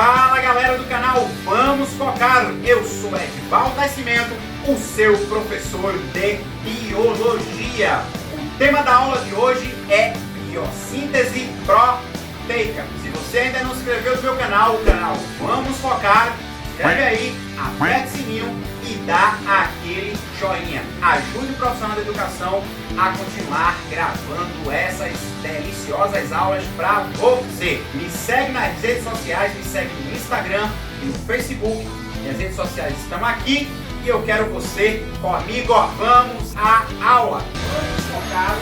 Fala galera do canal Vamos Focar! Eu sou Edivaldo Nascimento, o seu professor de Biologia. O tema da aula de hoje é Biossíntese Proteica. Se você ainda não se inscreveu no meu canal, o canal Vamos Focar, inscreve aí, aperta o sininho e dá aquele joinha. Ajude o profissional da educação a continuar gravando essas deliciosas aulas para você. Me segue nas redes sociais, me segue no Instagram e no Facebook. Minhas redes sociais estão aqui e eu quero você comigo. Vamos à aula. Vamos focar.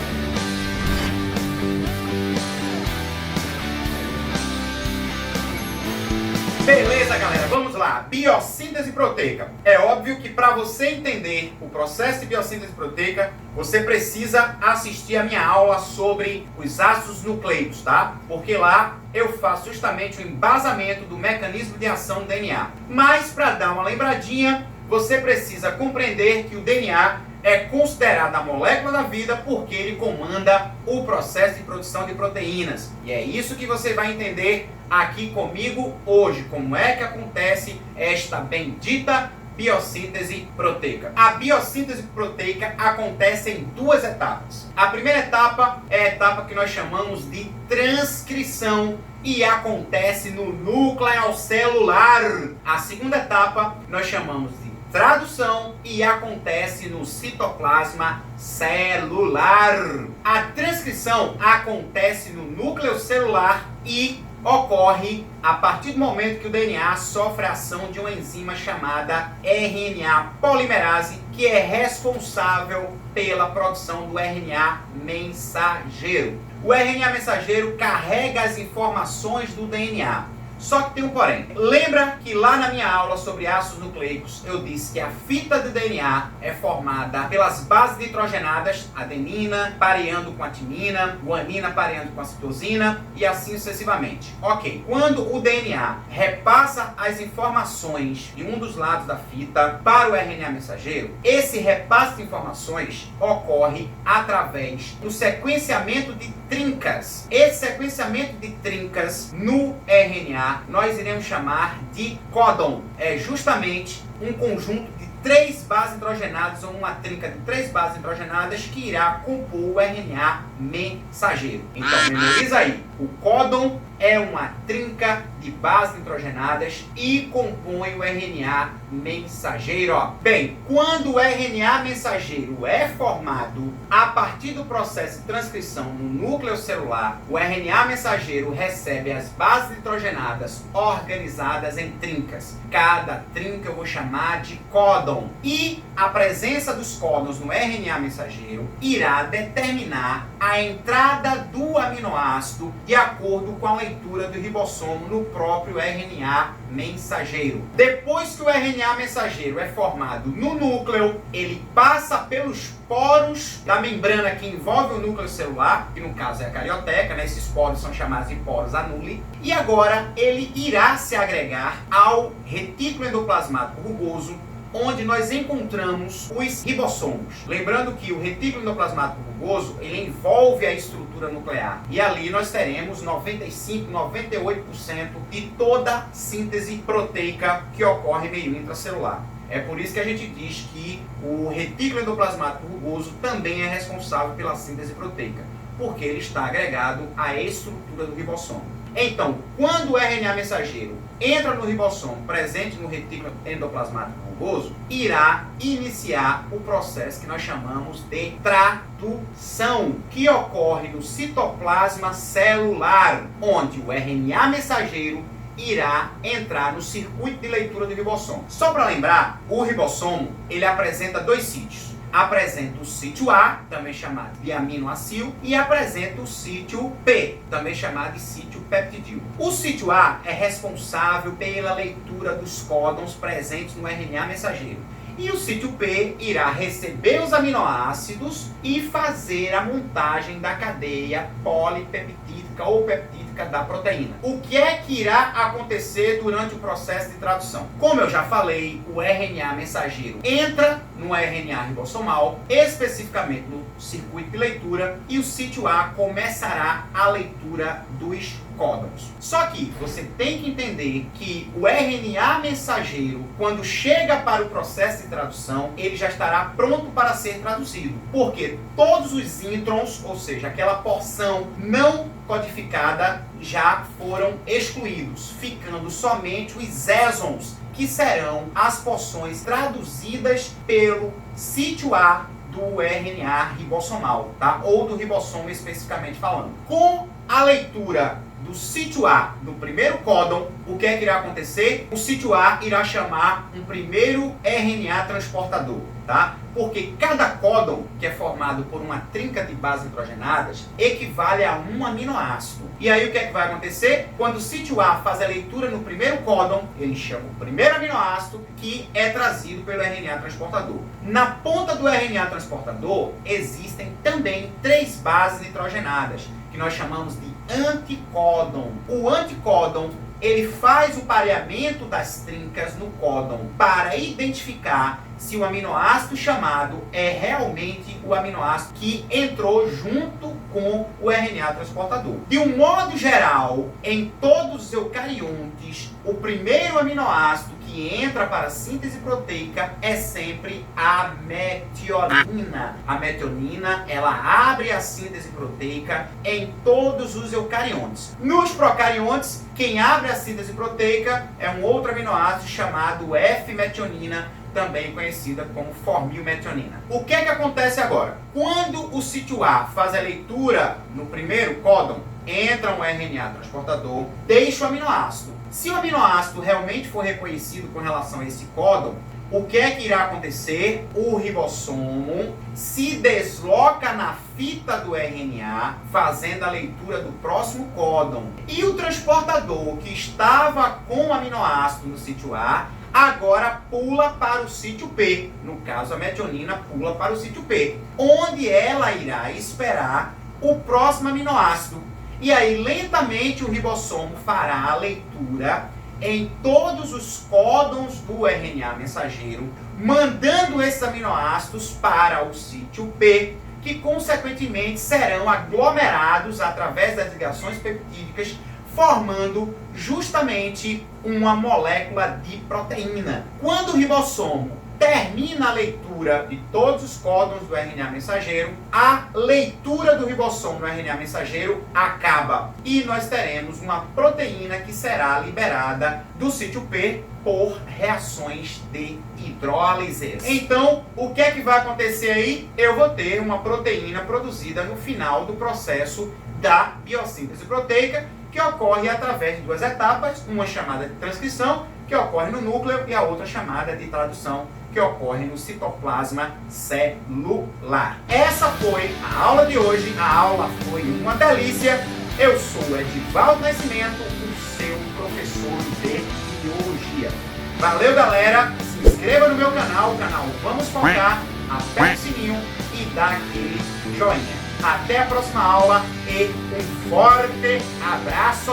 Beleza, galera, vamos lá. Biossíntese proteica. É óbvio que para você entender o processo de biossíntese proteica, você precisa assistir a minha aula sobre os ácidos nucleicos, tá? Porque lá eu faço justamente o embasamento do mecanismo de ação do DNA. Mas para dar uma lembradinha, você precisa compreender que o DNA é considerado a molécula da vida porque ele comanda o processo de produção de proteínas. E é isso que você vai entender aqui comigo hoje, como é que acontece esta bendita biossíntese proteica. A biossíntese proteica acontece em duas etapas. A primeira etapa é a etapa que nós chamamos de transcrição e acontece no núcleo celular. A segunda etapa nós chamamos de tradução e acontece no citoplasma celular. A transcrição acontece no núcleo celular e ocorre a partir do momento que o DNA sofre a ação de uma enzima chamada RNA polimerase, que é responsável pela produção do RNA mensageiro. O RNA mensageiro carrega as informações do DNA. Só que tem um porém. Lembra que lá na minha aula sobre ácidos nucleicos eu disse que a fita de DNA é formada pelas bases nitrogenadas, adenina pareando com a timina, guanina pareando com a citosina e assim sucessivamente. Ok, quando o DNA repassa as informações de um dos lados da fita para o RNA mensageiro, esse repasse de informações ocorre através do sequenciamento de trincas. Esse sequenciamento de trincas no RNA nós iremos chamar de códon. É justamente um conjunto de 3 bases nitrogenadas ou uma trinca de 3 bases nitrogenadas que irá compor o RNA mensageiro. Então, memoriza aí. O códon é uma trinca de bases nitrogenadas e compõe o RNA mensageiro. Bem, quando o RNA mensageiro é formado a partir do processo de transcrição no núcleo celular, o RNA mensageiro recebe as bases nitrogenadas organizadas em trincas. Cada trinca eu vou chamar de códon. E a presença dos códons no RNA mensageiro irá determinar a entrada do aminoácido de acordo com a leitura do ribossomo no próprio RNA mensageiro. Depois que o RNA mensageiro é formado no núcleo, ele passa pelos poros da membrana que envolve o núcleo celular, que no caso é a carioteca, né? Esses poros são chamados de poros anuli, e agora ele irá se agregar ao retículo endoplasmático rugoso, onde nós encontramos os ribossomos. Lembrando que o retículo endoplasmático rugoso, ele envolve a estrutura nuclear. E ali nós teremos 95, 98% de toda síntese proteica que ocorre meio intracelular. É por isso que a gente diz que o retículo endoplasmático rugoso também é responsável pela síntese proteica, porque ele está agregado à estrutura do ribossomo. Então, quando o RNA mensageiro entra no ribossomo presente no retículo endoplasmático rugoso, irá iniciar o processo que nós chamamos de tradução, que ocorre no citoplasma celular, onde o RNA mensageiro irá entrar no circuito de leitura do ribossomo. Só para lembrar, o ribossomo ele apresenta 2 sítios. Apresenta o sítio A, também chamado de aminoácido, e apresenta o sítio P, também chamado de sítio peptidil. O sítio A é responsável pela leitura dos códons presentes no RNA mensageiro. E o sítio P irá receber os aminoácidos e fazer a montagem da cadeia polipeptídica aminoácica ou peptídica da proteína. O que é que irá acontecer durante o processo de tradução? Como eu já falei, o RNA mensageiro entra no RNA ribossomal, especificamente no circuito de leitura, e o sítio A começará a leitura dos códons. Só que você tem que entender que o RNA mensageiro, quando chega para o processo de tradução, ele já estará pronto para ser traduzido, porque todos os introns, ou seja, aquela porção não codificada, já foram excluídos, ficando somente os exons, que serão as porções traduzidas pelo sítio A do RNA ribossomal, tá? Ou do ribossomo especificamente falando. Com a leitura do sítio A do primeiro códon, o que é que irá acontecer? O sítio A irá chamar um primeiro RNA transportador, tá? Porque cada códon, que é formado por uma trinca de bases nitrogenadas, equivale a um aminoácido. E aí o que é que vai acontecer? Quando o sítio A faz a leitura no primeiro códon, ele chama o primeiro aminoácido que é trazido pelo RNA transportador. Na ponta do RNA transportador existem também 3 bases nitrogenadas, que nós chamamos de anticódon. O anticódon, ele faz o pareamento das trincas no códon para identificar se o aminoácido chamado é realmente o aminoácido que entrou junto com o RNA transportador. De um modo geral, em todos os eucariontes, o primeiro aminoácido que entra para a síntese proteica é sempre a metionina. A metionina, ela abre a síntese proteica em todos os eucariontes. Nos procariontes, quem abre a síntese proteica é um outro aminoácido chamado F-metionina, também conhecida como formilmetionina. O que é que acontece agora? Quando o sítio A faz a leitura no primeiro códon, entra um RNA transportador, deixa o aminoácido. Se o aminoácido realmente for reconhecido com relação a esse códon, o que é que irá acontecer? O ribossomo se desloca na fita do RNA, fazendo a leitura do próximo códon. E o transportador que estava com o aminoácido no sítio A, agora pula para o sítio P. No caso, a metionina pula para o sítio P, onde ela irá esperar o próximo aminoácido. E aí, lentamente, o ribossomo fará a leitura em todos os códons do RNA mensageiro, mandando esses aminoácidos para o sítio P, que consequentemente serão aglomerados através das ligações peptídicas, formando justamente uma molécula de proteína. Quando o ribossomo termina a leitura de todos os códons do RNA mensageiro, a leitura do ribossomo no RNA mensageiro acaba e nós teremos uma proteína que será liberada do sítio P por reações de hidrólise. Então, o que é que vai acontecer aí? Eu vou ter uma proteína produzida no final do processo da biossíntese proteica, que ocorre através de 2 etapas, uma chamada de transcrição, que ocorre no núcleo, e a outra chamada de tradução, que ocorre no citoplasma celular. Essa foi a aula de hoje. A aula foi uma delícia. Eu sou Edivaldo Nascimento, o seu professor de biologia. Valeu, galera. Se inscreva no meu canal, o canal Vamos Focar, aperte o sininho e dá aquele joinha. Até a próxima aula e um forte abraço!